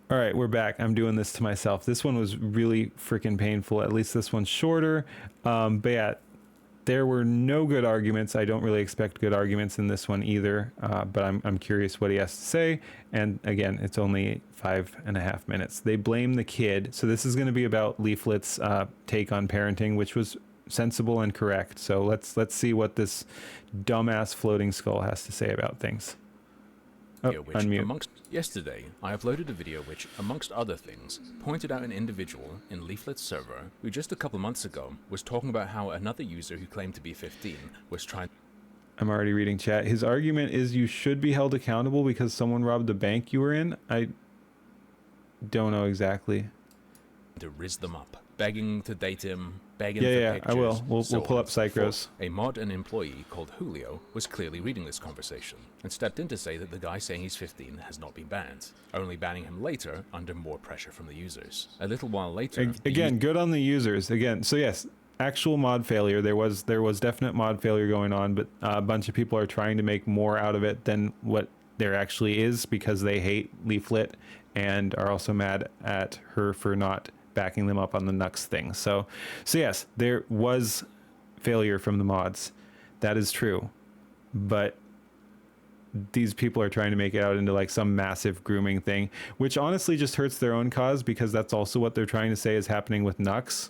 All right, we're back. I'm doing this to myself. This one was really freaking painful. At least this one's shorter. But yeah, there were no good arguments. I don't really expect good arguments in this one either. But I'm curious what he has to say. And again, it's only 5.5 minutes. They blame the kid. So this is going to be about Leaflit's take on parenting, which was sensible and correct. So let's see what this dumbass floating skull has to say about things. Oh, unmute. Yesterday, I uploaded a video which, amongst other things, pointed out an individual in Leaflit's server who just a couple months ago was talking about how another user who claimed to be 15 was trying... I'm already reading chat. His argument is you should be held accountable because someone robbed the bank you were in. I don't know exactly. ...to rizz them up, begging to date him, begging for pictures. I will. We'll pull up Psychros. A mod and employee called Julio was clearly reading this conversation and stepped in to say that the guy saying he's 15 has not been banned, only banning him later under more pressure from the users. A little while later... Again, good on the users. Again, so yes, actual mod failure. There was definite mod failure going on, but a bunch of people are trying to make more out of it than what there actually is because they hate Leaflit and are also mad at her for not backing them up on the Nux thing. So yes, there was failure from the mods. That is true. But these people are trying to make it out into like some massive grooming thing, which honestly just hurts their own cause because that's also what they're trying to say is happening with Nux.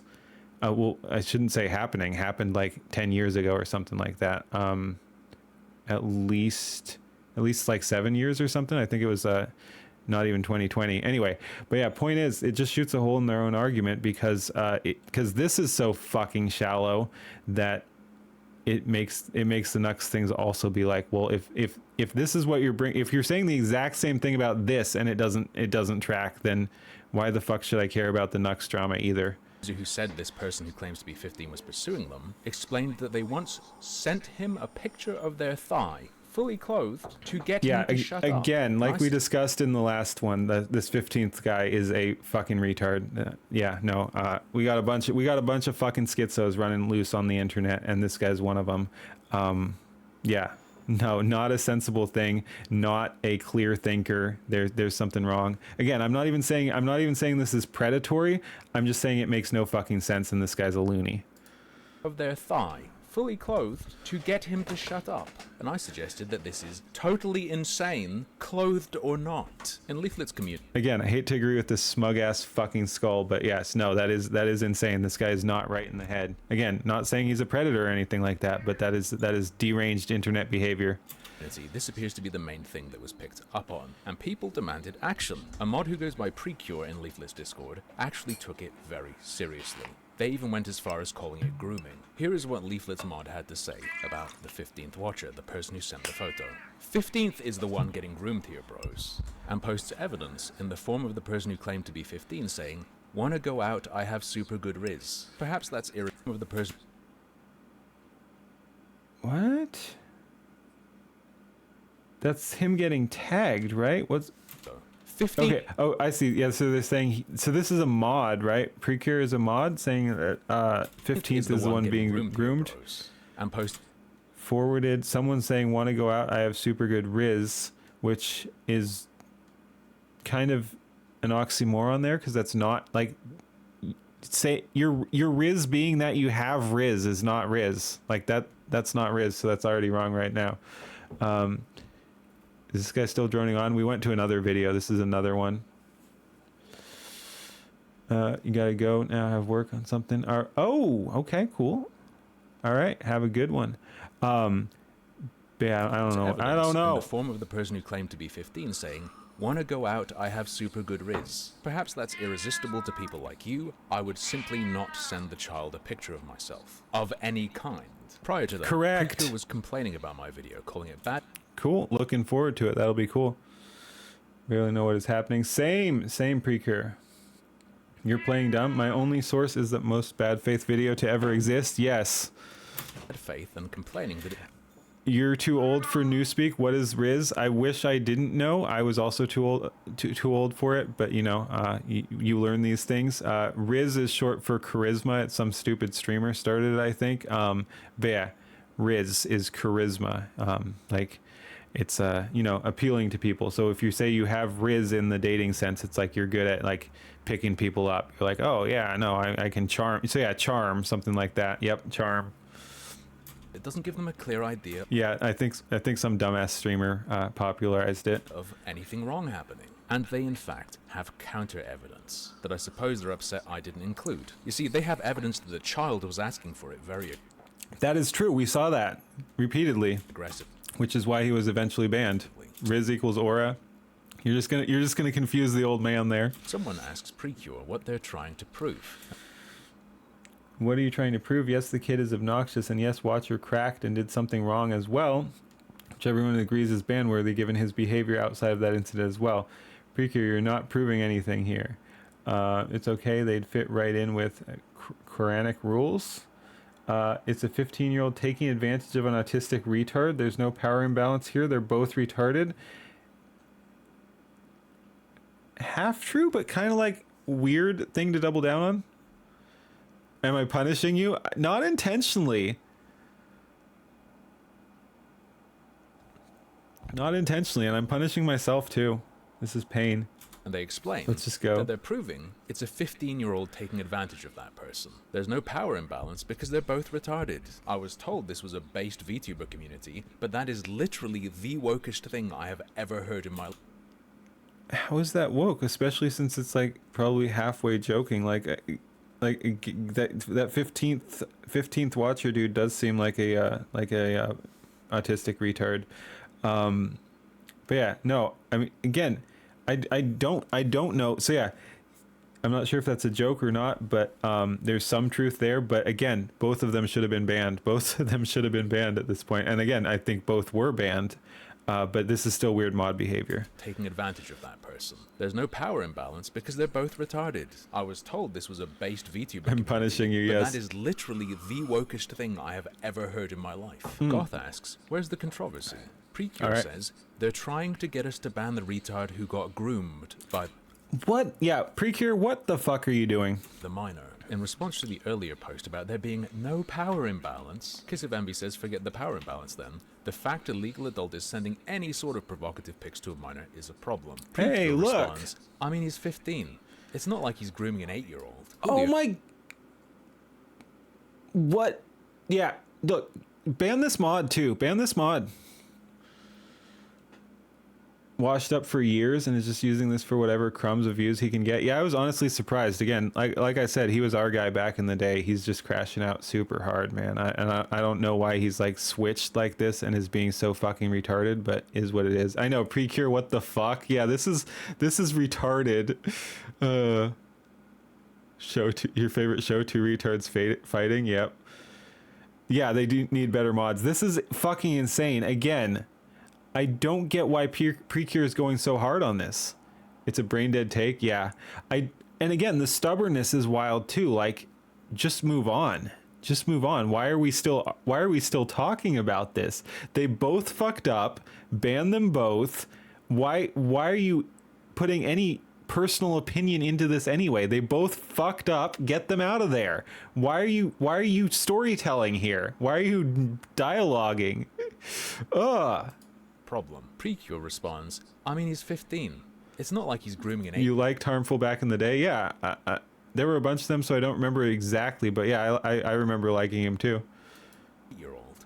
Well, I shouldn't say happened like 10 years ago or something like that. At least like 7 years or something. I think it was not even 2020 anyway. But yeah, point is it just shoots a hole in their own argument because this is so fucking shallow that it makes the Nux things also be like, well, if this is what if you're saying the exact same thing about this and it doesn't track, then why the fuck should I care about the Nux drama either? Who said this person who claims to be 15 was pursuing them explained that they once sent him a picture of their thigh fully clothed to get him to shut up. Again, like we discussed in the last one, this 15th guy is a fucking retard. We got a bunch of fucking schizos running loose on the internet, and this guy's one of them. No, not a sensible thing, not a clear thinker. There's something wrong. Again, I'm not even saying this is predatory. I'm just saying it makes no fucking sense, and this guy's a loony. Of their thigh, fully clothed, to get him to shut up. And I suggested that this is totally insane, clothed or not, in Leaflit's community. Again, I hate to agree with this smug-ass fucking skull, but yes, no, that is insane. This guy is not right in the head. Again, not saying he's a predator or anything like that, but that is deranged internet behavior. This appears to be the main thing that was picked up on, and people demanded action. A mod who goes by Precure in Leaflit's Discord actually took it very seriously. They even went as far as calling it grooming. Here is what Leaflit's mod had to say about the 15th watcher, the person who sent the photo. 15th is the one getting groomed here, bros, and posts evidence in the form of the person who claimed to be 15 saying, "Wanna go out, I have super good riz." Perhaps that's irritating of the person. What? That's him getting tagged, right? What's... 15. Okay. Oh, I see. Yeah. So they're saying. So this is a mod, right? Precure is a mod saying that 15th is the one being groomed. And post forwarded. Someone saying, "Want to go out? I have super good riz," which is kind of an oxymoron there because that's not like say your riz being that you have riz is not riz like that. That's not riz. So that's already wrong right now. Is this guy still droning on? We went to another video. This is another one. You gotta go now. I have work on something. Oh, okay, cool. All right, have a good one. Yeah, I don't know. I don't know. In the form of the person who claimed to be 15 saying, "Wanna go out? I have super good riz." Perhaps that's irresistible to people like you. I would simply not send the child a picture of myself of any kind. Prior to that, correct. Precure was complaining about my video, calling it bad. Cool. Looking forward to it. That'll be cool. Barely know what is happening. Same Precure. You're playing dumb. My only source is the most bad faith video to ever exist. Yes. Bad faith and complaining that you're too old for Newspeak. What is Riz? I wish I didn't know. I was also too old for it, but you know, you learn these things. Riz is short for charisma. It's some stupid streamer started it, I think. But yeah, Riz is charisma. Like it's you know, appealing to people. So if you say you have Riz in the dating sense, it's like you're good at like picking people up. You're like, oh yeah, no, I can charm. So yeah, charm, something like that. Yep, charm. It doesn't give them a clear idea Yeah, I think some dumbass streamer popularized it. of anything wrong happening. And they in fact have counter evidence that I suppose they're upset I didn't include. You see, they have evidence that the child was asking for it very That is true. We saw that repeatedly, aggressively. which is why he was eventually banned. Riz equals aura. You're just gonna confuse the old man there. Someone asks Precure what they're trying to prove. What are you trying to prove? Yes, the kid is obnoxious, and yes, Watcher cracked and did something wrong as well, which everyone agrees is ban-worthy given his behavior outside of that incident as well. Precure, you're not proving anything here. It's okay, they'd fit right in with Quranic rules. It's a 15-year-old taking advantage of an autistic retard. There's no power imbalance here. They're both retarded. Half true, but kind of like weird thing to double down on. Am I punishing you? Not intentionally. Not intentionally, and I'm punishing myself too. This is pain. And they explain Let's just go. that they're proving it's a 15-year-old taking advantage of that person. There's no power imbalance because they're both retarded. I was told this was a based VTuber community, but that is literally the wokest thing I have ever heard in my life. How is that woke? Especially since it's like probably halfway joking. Like that 15th watcher dude does seem like a autistic retard. But yeah, no. I mean, again, I don't know. So yeah, I'm not sure if that's a joke or not, but there's some truth there. But again, both of them should have been banned. Both of them should have been banned at this point. And again, I think both were banned. But this is still weird mod behavior. Taking advantage of that person. There's no power imbalance because they're both retarded. I was told this was a based VTuber I'm punishing you, but yes. that is literally the wokest thing I have ever heard in my life. Goth asks, where's the controversy? Precure says, they're trying to get us to ban the retard who got groomed by What? Yeah, Precure, what the fuck are you doing? the minor. In response to the earlier post about there being no power imbalance, Kiss of Envy says forget the power imbalance then. The fact a legal adult is sending any sort of provocative pics to a minor is a problem. Hey, Precure look. responds, I mean, he's 15. It's not like he's grooming an 8-year-old. Oh my... What? Yeah, look, ban this mod too. Ban this mod. Washed up for years and is just using this for whatever crumbs of views he can get. Yeah, I was honestly surprised. Again, like I said, he was our guy back in the day. He's just crashing out super hard, man. I don't know why he's like switched like this and is being so fucking retarded, but is what it is. I know, Precure, what the fuck? Yeah, this is retarded. Your favorite show, two retards fighting. Yep. Yeah, they do need better mods. This is fucking insane. Again, I don't get why Precure is going so hard on this. It's a brain dead take. Yeah. And again, the stubbornness is wild too. Like, just move on. Just move on. Why are we still talking about this? They both fucked up. Ban them both. Why are you putting any personal opinion into this anyway? They both fucked up. Get them out of there. Why are you storytelling here? Why are you dialoguing? Ugh. Problem. Precure responds, I mean, he's 15. It's not like he's grooming an 8-year-old. You liked Harmful back in the day? Yeah. There were a bunch of them, so I don't remember exactly, but yeah, I remember liking him too.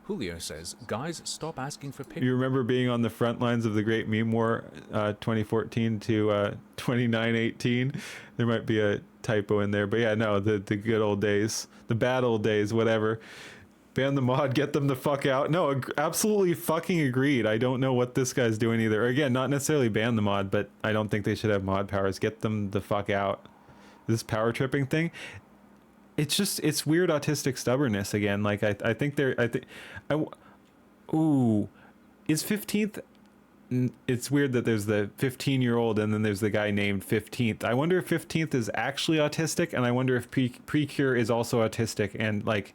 Julio says, guys, stop asking for pictures. You remember being on the front lines of the Great Meme War, 2014 to 2918? There might be a typo in there, but yeah, no, the good old days, the bad old days, whatever. Ban the mod, get them the fuck out. No, absolutely fucking agreed. I don't know what this guy's doing either. Again, not necessarily ban the mod, but I don't think they should have mod powers. Get them the fuck out. This power tripping thing, it's weird autistic stubbornness again. Like I think is 15th. It's weird that there's the 15-year-old and then there's the guy named 15th. I wonder if 15th is actually autistic, and I wonder if Precure is also autistic and like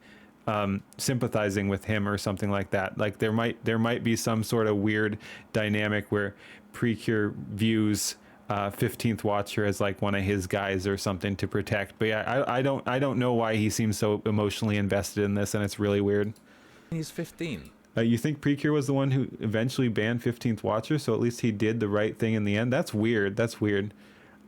sympathizing with him or something like that. Like there might be some sort of weird dynamic where Precure views 15th Watcher as like one of his guys or something to protect. But yeah, I don't know why he seems so emotionally invested in this, and it's really weird. He's 15. You think Precure was the one who eventually banned 15th Watcher, so at least he did the right thing in the end? That's weird. That's weird.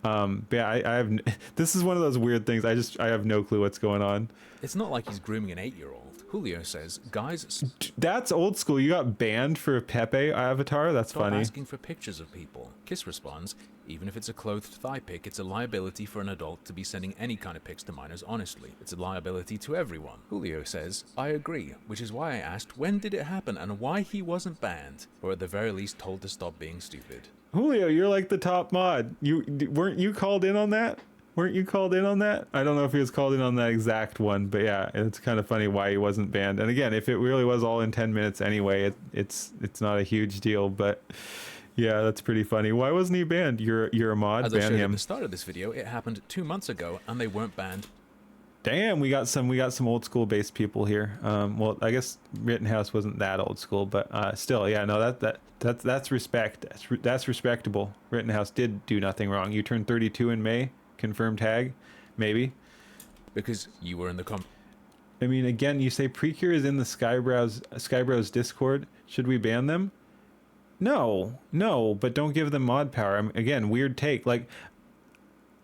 But yeah, I have. This is one of those weird things. I have no clue what's going on. It's not like he's grooming an 8-year-old. Julio says, guys, That's old school. You got banned for a Pepe avatar? That's stop funny. asking for pictures of people. Kiss responds, even if it's a clothed thigh pic, it's a liability for an adult to be sending any kind of pics to minors honestly. It's a liability to everyone. Julio says, I agree, which is why I asked when did it happen and why he wasn't banned, or at the very least told to stop being stupid. Julio, you're like the top mod. Weren't you called in on that? Weren't you called in on that? I don't know if he was called in on that exact one, but yeah, it's kind of funny why he wasn't banned. And again, if it really was all in 10 minutes anyway, it's not a huge deal, but yeah, that's pretty funny. Why wasn't he banned? You're a mod, As I ban showed at him. the start of this video, it happened 2 months ago and they weren't banned. Damn, we got some old school based people here. Well, I guess Rittenhouse wasn't that old school, but still, yeah, no, that's respect. That's respectable. Rittenhouse did do nothing wrong. You turned 32 in May. Confirmed tag, maybe. Because you were in the I mean, again, you say Precure is in the Skybrows Discord. Should we ban them? No, but don't give them mod power. Again, weird take. Like,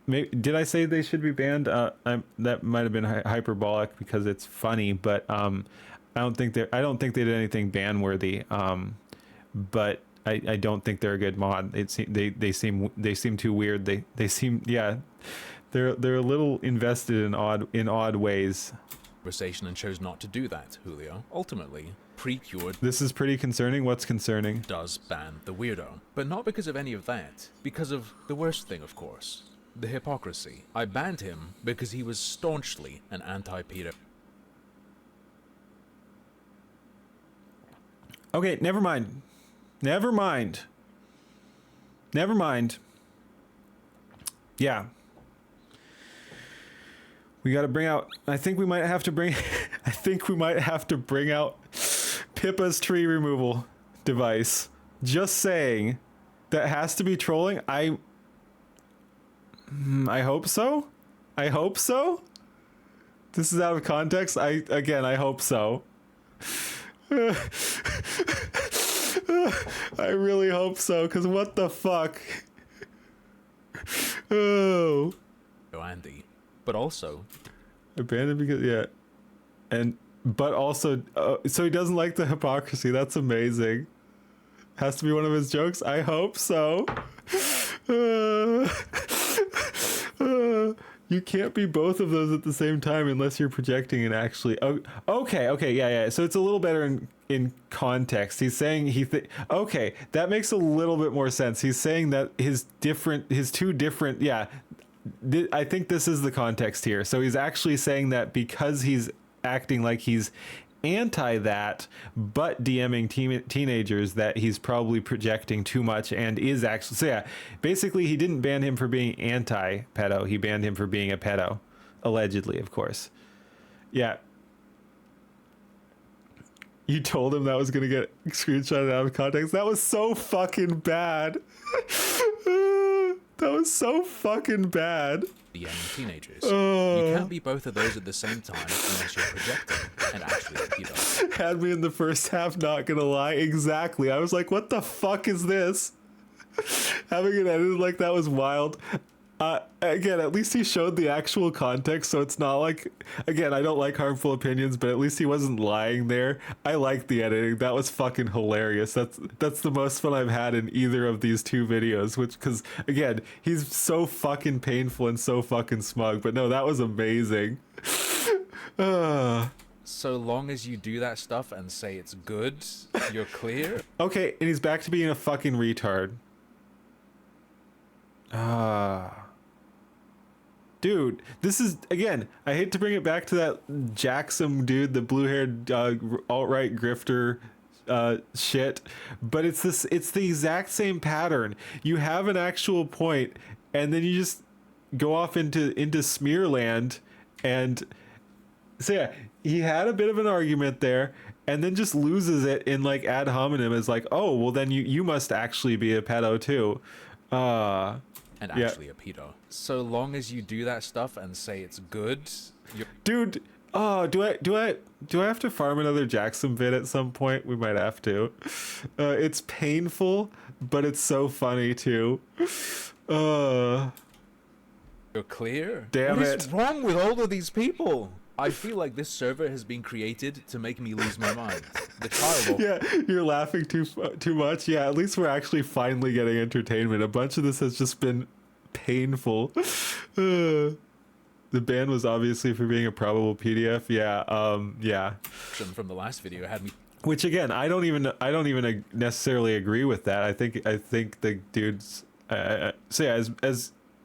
did I say they should be banned? That might have been hyperbolic because it's funny, but I don't think they did anything ban worthy. But I don't think they're a good mod. They seem too weird. They seem, yeah, they're a little invested in odd ways. conversation and chose not to do that, Julio. Ultimately, Precure This is pretty concerning. What's concerning? does ban the weirdo. But not because of any of that. Because of the worst thing, of course. The hypocrisy. I banned him because he was staunchly an anti-pedo. Okay, never mind. Yeah. We got to bring out, I think we might have to bring out Pippa's tree removal device. Just saying. That has to be trolling. I hope so. This is out of context. I hope so. I really hope so, because what the fuck? Oh. Andy. But also, Abandoned because, yeah. But also, so he doesn't like the hypocrisy. That's amazing. Has to be one of his jokes? I hope so. You can't be both of those at the same time unless you're projecting and actually. Okay, yeah. So it's a little better in context. He's saying okay, that makes a little bit more sense. He's saying that his two different, yeah. I think this is the context here. So he's actually saying that because he's acting like he's anti that, but DMing teenagers, that he's probably projecting too much and is actually. So yeah, basically he didn't ban him for being anti-pedo. He banned him for being a pedo, allegedly, of course. Yeah. You told him that was gonna get screenshotted out of context. That was so fucking bad. That was so fucking bad. DMing teenagers. You can't be both of those at the same time unless you're projecting and actually a pedo. Had me in the first half, not gonna lie. Exactly. I was like, what the fuck is this? Having it edited like that was wild. Again, at least he showed the actual context, so it's not like, again, I don't like harmful opinions, but at least he wasn't lying there. I like the editing. That was fucking hilarious. That's the most fun I've had in either of these two videos, because again, he's so fucking painful and so fucking smug, but no, that was amazing. So long as you do that stuff and say it's good, you're clear. Okay, and he's back to being a fucking retard. Dude, this is, again, I hate to bring it back to that Jackson dude, the blue-haired alt-right grifter shit, but it's the exact same pattern. You have an actual point, and then you just go off into Smearland, and so yeah, he had a bit of an argument there, and then just loses it in like ad hominem as like, oh, well then you must actually be a pedo too. And actually a pedo. So long as you do that stuff and say it's good, you're... Dude, Oh, do I have to farm another Jackson bit at some point? We might have to. It's painful, but it's so funny too. Uh, You're clear? Damn What it. is wrong with all of these people? I feel like this server has been created to make me lose my mind. The child. yeah, you're laughing too much. Yeah, at least we're actually finally getting entertainment. A bunch of this has just been painful. The ban was obviously for being a probable PDF. Yeah. From the last video had me. Which again, I don't even necessarily agree with that. I think the dudes. So yeah,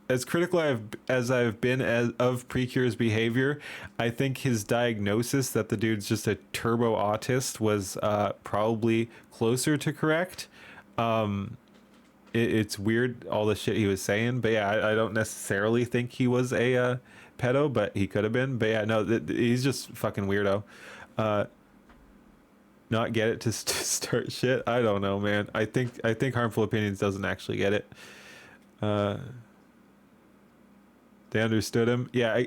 as critical as I've been of Precure's behavior, I think his diagnosis that the dude's just a turbo autist was probably closer to correct. It's weird all the shit he was saying, but yeah, I don't necessarily think he was a pedo, but he could have been. But yeah, no, he's just fucking weirdo. Not get it to start shit. I don't know, man. I think Harmful Opinions doesn't actually get it. They understood him. Yeah,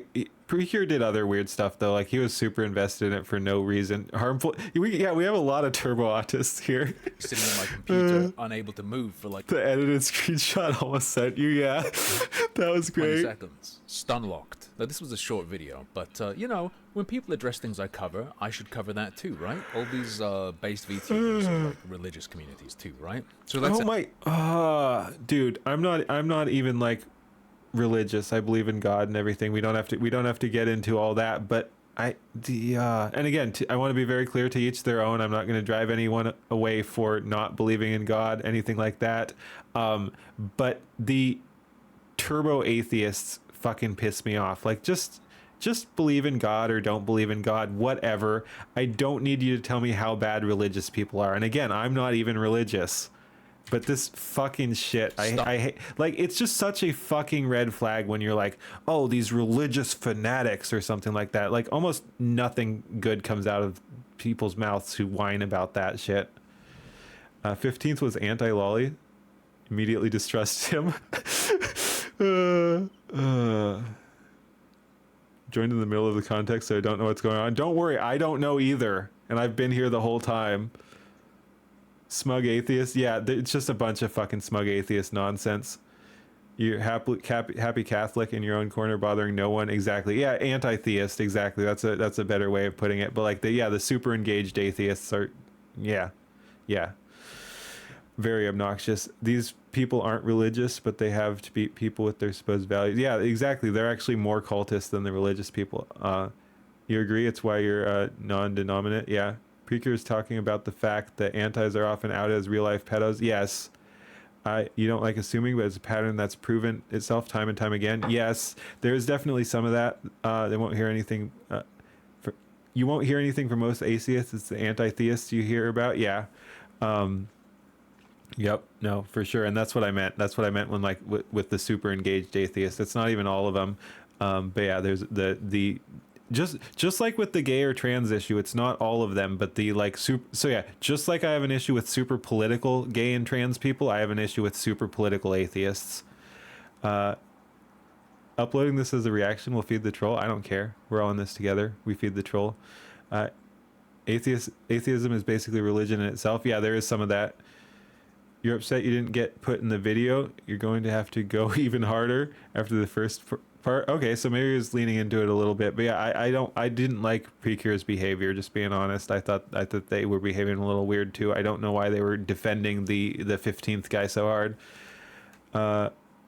Precure did other weird stuff though. Like he was super invested in it for no reason. Harmful. We have a lot of turbo autists here. Sitting on my computer, unable to move for like the edited screenshot almost sent you. Yeah, that was 20 great. seconds. Stun locked. Now this was a short video, but you know, when people address things I cover, I should cover that too, right? All these based VTubers of like religious communities too, right? So that's dude, I'm not even like religious. I believe in God and everything. We don't have to get into all that, but and again, I want to be very clear, to each their own. I'm not going to drive anyone away for not believing in God, anything like that. But the turbo atheists fucking piss me off. Like just believe in God or don't believe in God, whatever. I don't need you to tell me how bad religious people are. And again, I'm not even religious. But this fucking shit, I hate. Like, it's just such a fucking red flag when you're like, oh, these religious fanatics or something like that. Like, almost nothing good comes out of people's mouths who whine about that shit. 15th was anti-lolly. Immediately distrust him. Joined in the middle of the context, so I don't know what's going on. Don't worry, I don't know either. And I've been here the whole time. Smug atheist, yeah, it's just a bunch of fucking smug atheist nonsense. You're happy Catholic in your own corner, bothering no one. Exactly, yeah, anti-theist. Exactly, that's a better way of putting it. But like the super engaged atheists are, yeah, very obnoxious. These people aren't religious, but they have to be people with their supposed values. Yeah, exactly. They're actually more cultist than the religious people. You agree? It's why you're non-denominate. Yeah. Precure is talking about the fact that antis are often outed as real-life pedos. Yes. You don't like assuming, but it's a pattern that's proven itself time and time again. Yes, there is definitely some of that. They won't hear anything. You won't hear anything from most atheists. It's the anti-theists you hear about. Yeah. Yep. No, for sure. And that's what I meant. That's what I meant when like with the super engaged atheists. It's not even all of them. But yeah, there's the just like with the gay or trans issue, it's not all of them, but the like super. So yeah, just like I have an issue with super political gay and trans people, I have an issue with super political atheists. Uploading this as a reaction will feed the troll. I don't care. We're all in this together. We feed the troll. Atheism is basically religion in itself. Yeah, there is some of that. You're upset you didn't get put in the video. You're going to have to go even harder after the first part. Okay, so maybe he was leaning into it a little bit, but yeah, I didn't like Precure's behavior. Just being honest, I thought they were behaving a little weird too. I don't know why they were defending the 15th guy so hard.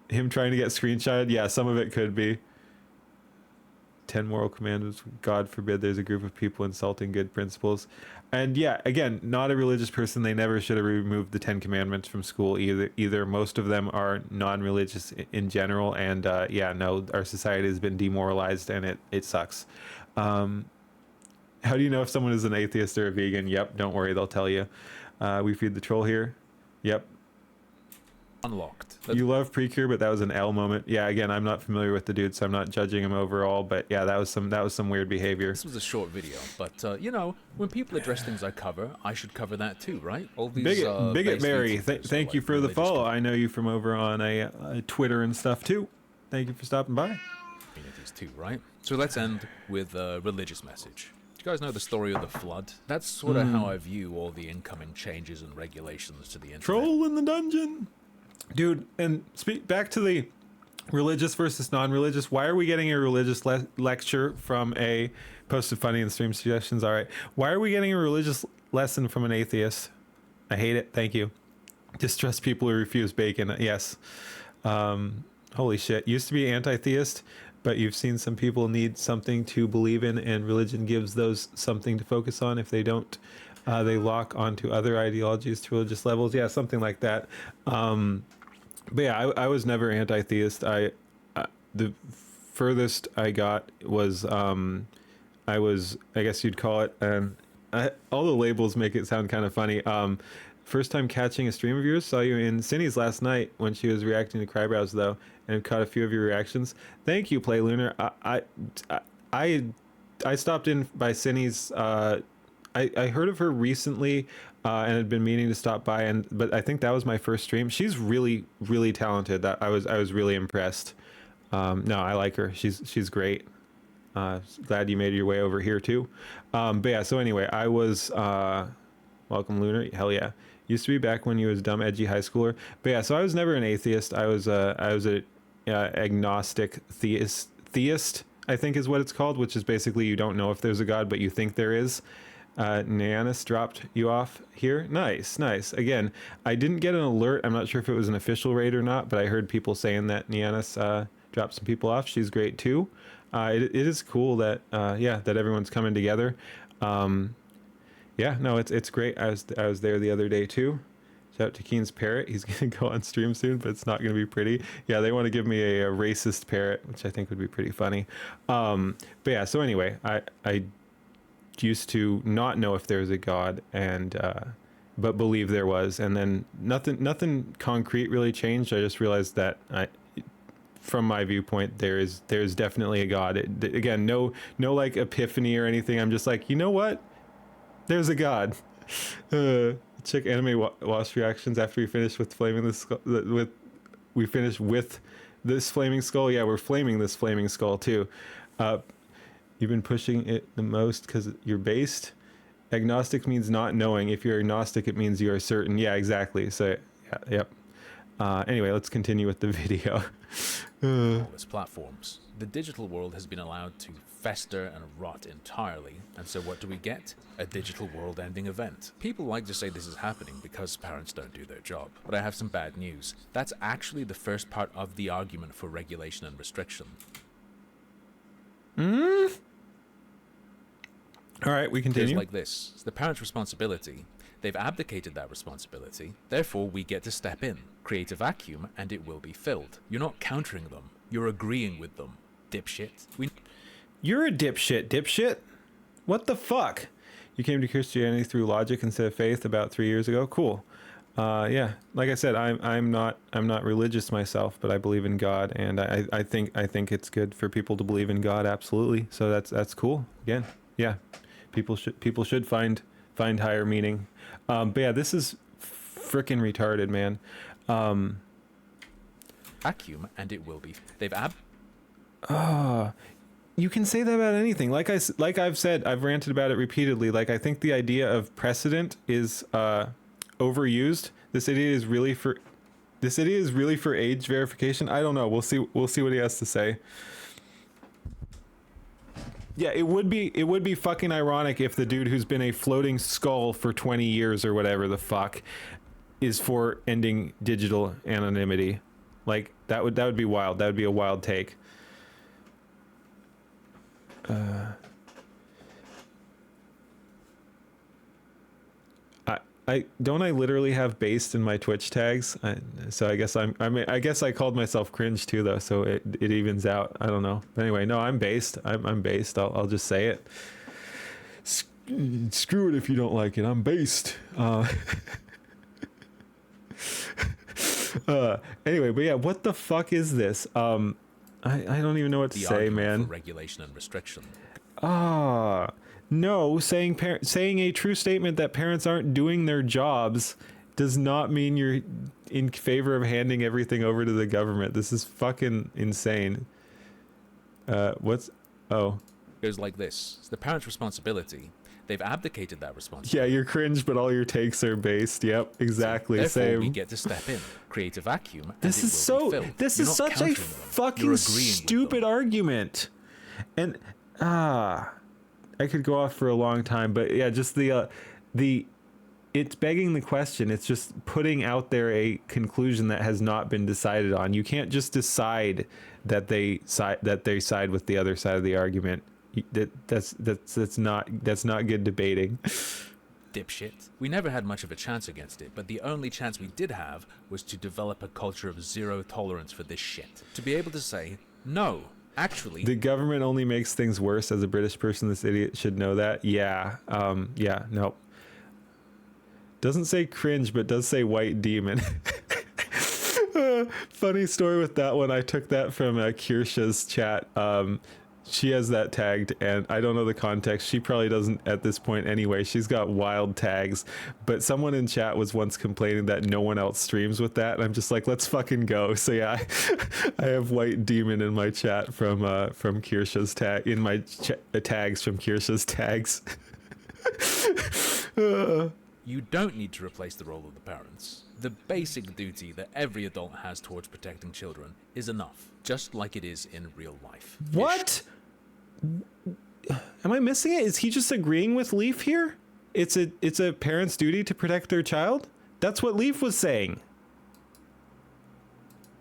Him trying to get screenshotted, yeah, some of it could be. 10 moral commandments. God forbid there's a group of people insulting good principles. And yeah, again, not a religious person. They never should have removed the 10 commandments from school either. Most of them are non-religious in general. And yeah, no, our society has been demoralized and it sucks. How do you know if someone is an atheist or a vegan? Yep, don't worry, they'll tell you. We feed the troll here. Yep. Unlocked. You love Precure, but that was an L moment. Yeah, again, I'm not familiar with the dude, so I'm not judging him overall. But yeah, that was some weird behavior. This was a short video, but you know, when people address things I cover, I should cover that too, right? All these Bigot Mary, thank you for the follow. I know you from over on a Twitter and stuff too. Thank you for stopping by. communities too, right? So let's end with a religious message. Do you guys know the story of the flood? That's sort of how I view all the incoming changes and regulations to the internet. Troll in the dungeon, dude. And speak back to the religious versus non-religious. Why are we getting a religious lecture from a posted funny in stream suggestions? All right, why are we getting a religious lesson from an atheist? I hate it. Thank you. Distrust people who refuse bacon. Yes. Holy shit. Used to be anti-theist, but you've seen some people need something to believe in, and religion gives those something to focus on. If they don't, they lock onto other ideologies to religious levels. Yeah, something like that. But yeah, I was never anti-theist. The furthest I got was I guess you'd call it, and all the labels make it sound kind of funny. First time catching a stream of yours, saw you in Cindy's last night when she was reacting to Crybrows though, and caught a few of your reactions. Thank you, Play Lunar. I stopped in by Cindy's. I heard of her recently, and had been meaning to stop by, but I think that was my first stream. She's really, really talented. That I was really impressed. No, I like her. She's great. Glad you made your way over here too. But yeah, so anyway, I was welcome Lunar. Hell yeah. Used to be back when you was dumb edgy high schooler. But yeah, so I was never an atheist. I was a agnostic theist, I think is what it's called, which is basically you don't know if there's a god, but you think there is. Nianus dropped you off here. Nice. Again, I didn't get an alert. I'm not sure if it was an official raid or not, but I heard people saying that Nianus dropped some people off. She's great too. It is cool that that everyone's coming together. Yeah, no, it's great. I was there the other day too. Shout out to Keen's parrot. He's gonna go on stream soon, but it's not gonna be pretty. Yeah, they want to give me a racist parrot, which I think would be pretty funny. But yeah, so anyway, I used to not know if there was a god, and but believe there was, and then nothing concrete really changed. I just realized that from my viewpoint, there's definitely a god. Again, no like epiphany or anything. I'm just like, you know what? There's a god. Check anime watch reactions after we finish with flaming this. We finish with this flaming skull. Yeah, we're flaming this flaming skull too. You've been pushing it the most because you're based. Agnostic means not knowing. If you're agnostic, it means you are certain. Yeah, exactly. So, yeah, yep. Anyway, let's continue with the video. As platforms, the digital world has been allowed to fester and rot entirely, and so what do we get? A digital world-ending event. People like to say this is happening because parents don't do their job, but I have some bad news. That's actually the first part of the argument for regulation and restriction. All right, we continue. It's like this. It's the parent's responsibility. They've abdicated that responsibility. Therefore, we get to step in, create a vacuum, and it will be filled. You're not countering them. You're agreeing with them. Dipshit. You're a dipshit. What the fuck? You came to Christianity through logic instead of faith about 3 years ago. Cool. Yeah, like I said, I'm not religious myself, but I believe in God, and I think it's good for people to believe in God. Absolutely. So that's cool. Again, yeah, people should find higher meaning. But yeah, this is freaking retarded, man. Vacuum, and it will be. You can say that about anything. Like I've said, I've ranted about it repeatedly. Like, I think the idea of precedent is overused. This idiot is really for age verification. I don't know. We'll see what he has to say. Yeah, it would be fucking ironic if the dude who's been a floating skull for 20 years or whatever the fuck is for ending digital anonymity. Like, that would be wild. That would be a wild take. I literally have based in my Twitch tags, so I guess I guess I called myself cringe too though, so it evens out. I don't know. But anyway, no, I'm based. I'm based. I'll just say it. Screw it if you don't like it. I'm based. Anyway, but yeah, what the fuck is this? I don't even know what to say, man. For regulation and restriction. No, saying a true statement that parents aren't doing their jobs does not mean you're in favor of handing everything over to the government. This is fucking insane. What's... Oh. It goes like this. It's the parent's responsibility. They've abdicated that responsibility. Yeah, you're cringe, but all your takes are based. Yep, exactly. Therefore, Same. we get to step in, create a vacuum, and This it is will be so... filled. This You're is not such a countering them. You're fucking agreeing with stupid them. argument. And, I could go off for a long time, but yeah, just it's begging the question. It's just putting out there a conclusion that has not been decided on. You can't just decide that they side with the other side of the argument. That's not good debating. Dipshit. We never had much of a chance against it, but the only chance we did have was to develop a culture of zero tolerance for this shit. To be able to say, no, actually... The government only makes things worse. As a British person, this idiot should know that. Yeah. Nope. Doesn't say cringe, but does say white demon. Funny story with that one. I took that from Kirsha's chat. She has that tagged, and I don't know the context. She probably doesn't at this point anyway. She's got wild tags, but someone in chat was once complaining that no one else streams with that, and I'm just like, let's fucking go. So yeah, I have white demon in my chat from Kirsha's tag, in my tags from Kirsha's tags. You don't need to replace the role of the parents. The basic duty that every adult has towards protecting children is enough, just like it is in real life. What? Am I missing it? Is he just agreeing with Leaf here? It's a parent's duty to protect their child? That's what Leaf was saying.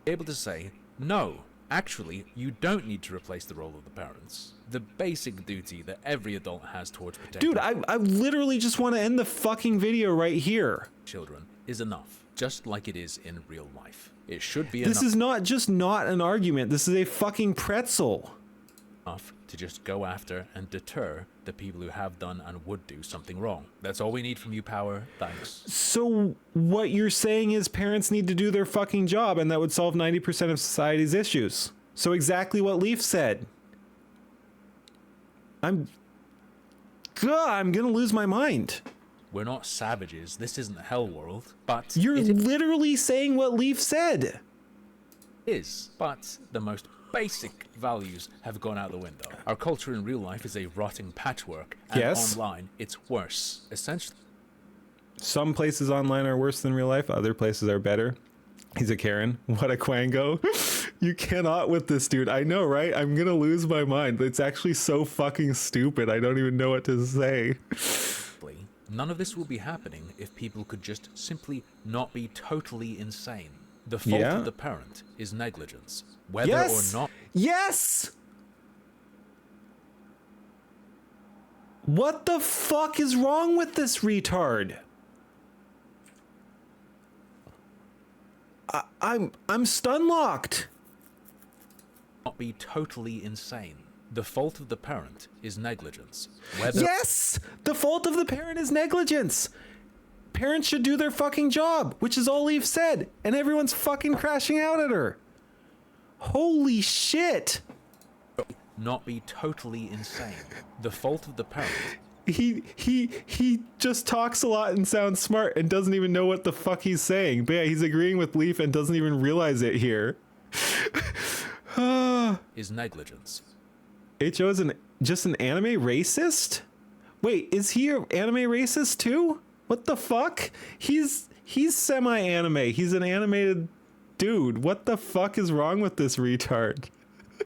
Able to say, no, actually, you don't need to replace the role of the parents. The basic duty that every adult has towards protecting... Dude, I literally just want to end the fucking video right here. ...children is enough, just like it is in real life. It should be This is not just not an argument. This is a fucking pretzel. enough to just go after and deter the people who have done and would do something wrong. That's all we need from you, Power. Thanks. So what you're saying is parents need to do their fucking job, and that would solve 90% of society's issues. So exactly what Leaf said. I'm gonna lose my mind. We're not savages. This isn't Hell World, but You're it literally saying what Leaf said. is. But the most basic values have gone out the window. Our culture in real life is a rotting patchwork, and Yes. online it's worse. Essentially, Some places online are worse than real life. Other places are better. He's a Karen. What a quango. You cannot with this dude. I know, right? I'm gonna lose my mind. It's actually so fucking stupid. I don't even know what to say. none of this will be happening if people could just simply not be totally insane. The fault Yeah. of the parent is negligence, whether Yes! or not. Yes! What the fuck is wrong with this retard? I'm stun locked. Not be totally insane. The fault of the parent is negligence, whether Yes! The fault of the parent is negligence. Parents should do their fucking job, which is all Leaf said, and everyone's fucking crashing out at her. Holy shit. not be totally insane. The fault of the parent. He just talks a lot and sounds smart and doesn't even know what the fuck he's saying. But yeah, he's agreeing with Leaf and doesn't even realize it here. Is negligence. HO is just an anime racist? Wait, is he an anime racist too? What the fuck? He's semi-anime. He's an animated dude. What the fuck is wrong with this retard?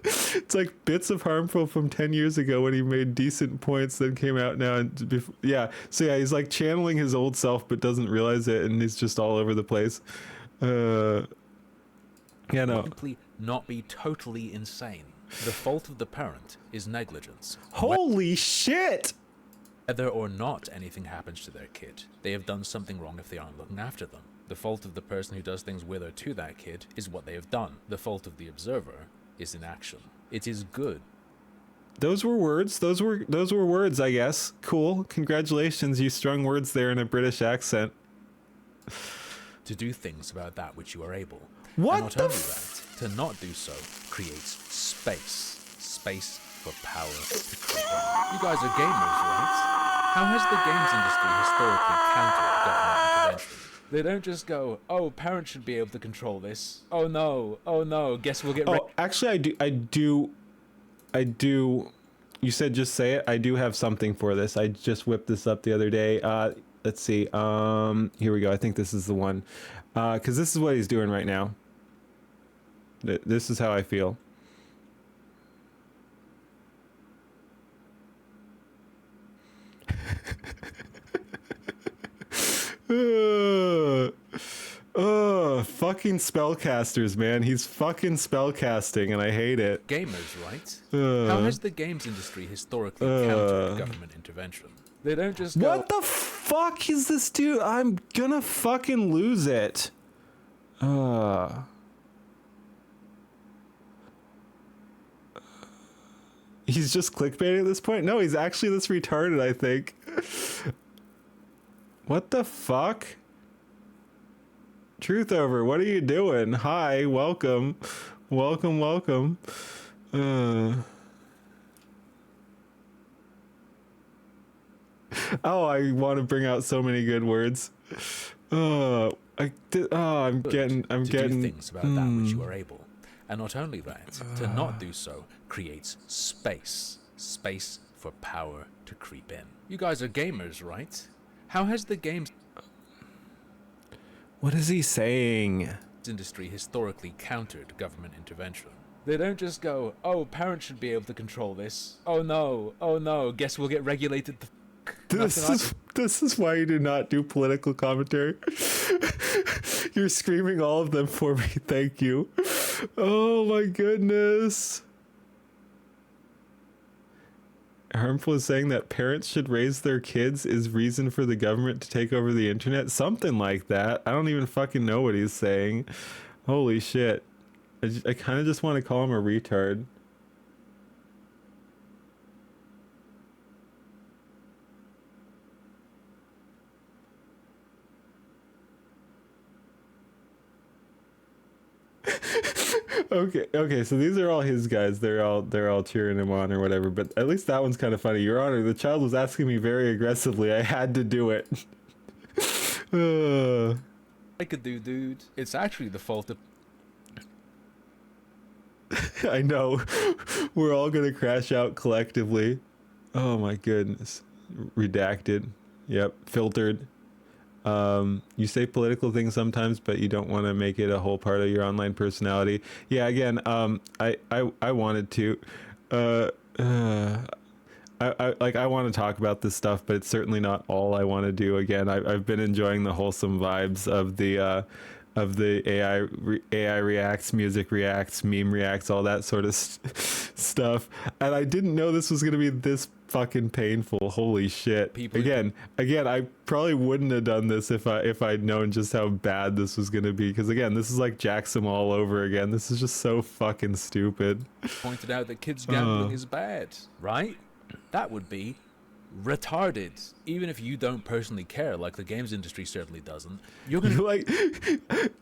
It's like bits of harmful from 10 years ago when he made decent points that came out now. And yeah, so yeah, he's like channeling his old self but doesn't realize it, and he's just all over the place. Yeah, no. Simply not be totally insane. The fault of the parent is negligence. Holy shit! Whether or not anything happens to their kid, they have done something wrong if they aren't looking after them. The fault of the person who does things with or to that kid is what they have done. The fault of the observer is inaction. It is good. Those were words. Those were words, I guess. Cool. Congratulations, you strung words there in a British accent. To do things about that which you are able. What And not the only that, to not do so creates space. Space for power to create. You guys are gamers, right? How has the games industry historically countered government intervention? They don't just go, oh, parents should be able to control this. Oh no, guess we'll get Oh, actually, I do. I do. You said just say it. I do have something for this. I just whipped this up the other day. Let's see. Here we go. I think this is the one. Because this is what he's doing right now. This is how I feel. Fucking spellcasters, man. He's fucking spellcasting, and I hate it. Gamers, right? How has the games industry historically countered government intervention? They don't just go, What the fuck is this dude? I'm gonna fucking lose it. He's just clickbaiting at this point? No, he's actually this retarded, I think. What the fuck? Truth Over, what are you doing? Hi, welcome. Welcome. Oh, I want to bring out so many good words. I'm getting do things about that which you are able. And not only that, to not do so creates space for power to creep in. You guys are gamers, right? How has the games What is he saying? industry historically countered government intervention? They don't just go, oh, parents should be able to control this. Oh no, guess we'll get regulated This is why you do not do political commentary. You're screaming all of them for me. Thank you. Oh my goodness. Harmful is saying that parents should raise their kids is reason for the government to take over the internet. Something like that. I don't even fucking know what he's saying. Holy shit. I kind of just want to call him a retard. Okay, so these are all his guys. They're all cheering him on or whatever, but at least that one's kind of funny. Your Honor, the child was asking me very aggressively. I had to do it. I could do, dude. It's actually the fault of I know. We're all gonna crash out collectively. Oh my goodness. Redacted. Yep. Filtered. You say political things sometimes, but you don't want to make it a whole part of your online personality. Yeah, again, I wanted to. I want to talk about this stuff, but it's certainly not all I want to do. Again, I've been enjoying the wholesome vibes of the AI reacts, music reacts, meme reacts, all that sort of stuff. And I didn't know this was going to be this fucking painful. Holy shit. Again, I probably wouldn't have done this if I'd known just how bad this was going to be. Because again, this is like Jackson all over again. This is just so fucking stupid. Pointed out that kids gambling is bad, right? That would be retarded. Even if you don't personally care, like the games industry certainly doesn't, you're gonna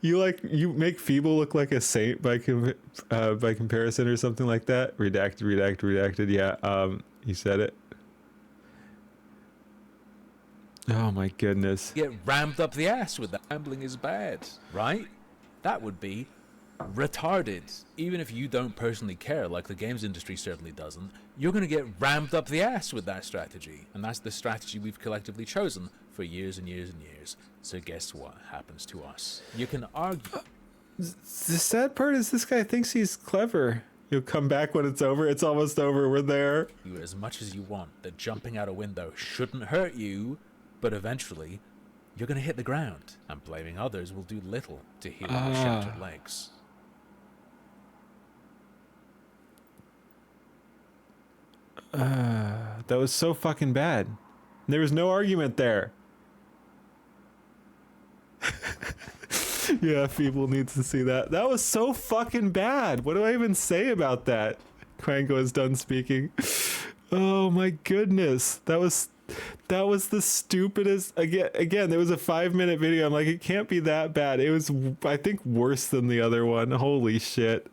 you make Feeble look like a saint by comparison or something like that. Redacted. Yeah, you said it. Oh my goodness. Get rammed up the ass with that. Gambling is bad, right? That would be retarded. Even if you don't personally care, like the games industry certainly doesn't, you're going to get rammed up the ass with that strategy. And that's the strategy we've collectively chosen for years and years and years. So guess what happens to us? You can argue. The sad part is this guy thinks he's clever. He'll come back when it's over. It's almost over. We're there. As much as you want that jumping out a window shouldn't hurt you, but eventually you're going to hit the ground, and blaming others will do little to heal your shattered legs. That was so fucking bad. There was no argument there. Yeah, Feeble needs to see that. That was so fucking bad. What do I even say about that? Quango is done speaking. Oh my goodness. That was the stupidest. Again, there was a 5-minute video. I'm like, it can't be that bad. It was, I think, worse than the other one. Holy shit.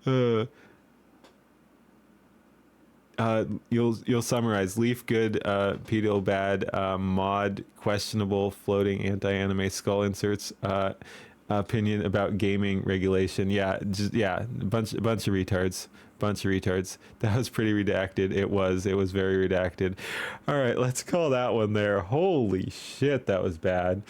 You'll summarize. Leaf good, pedo bad, mod questionable, floating anti-anime skull inserts, opinion about gaming regulation. Yeah, just a bunch of retards. That was pretty redacted. It was very redacted. All right, let's call that one there. Holy shit, that was bad.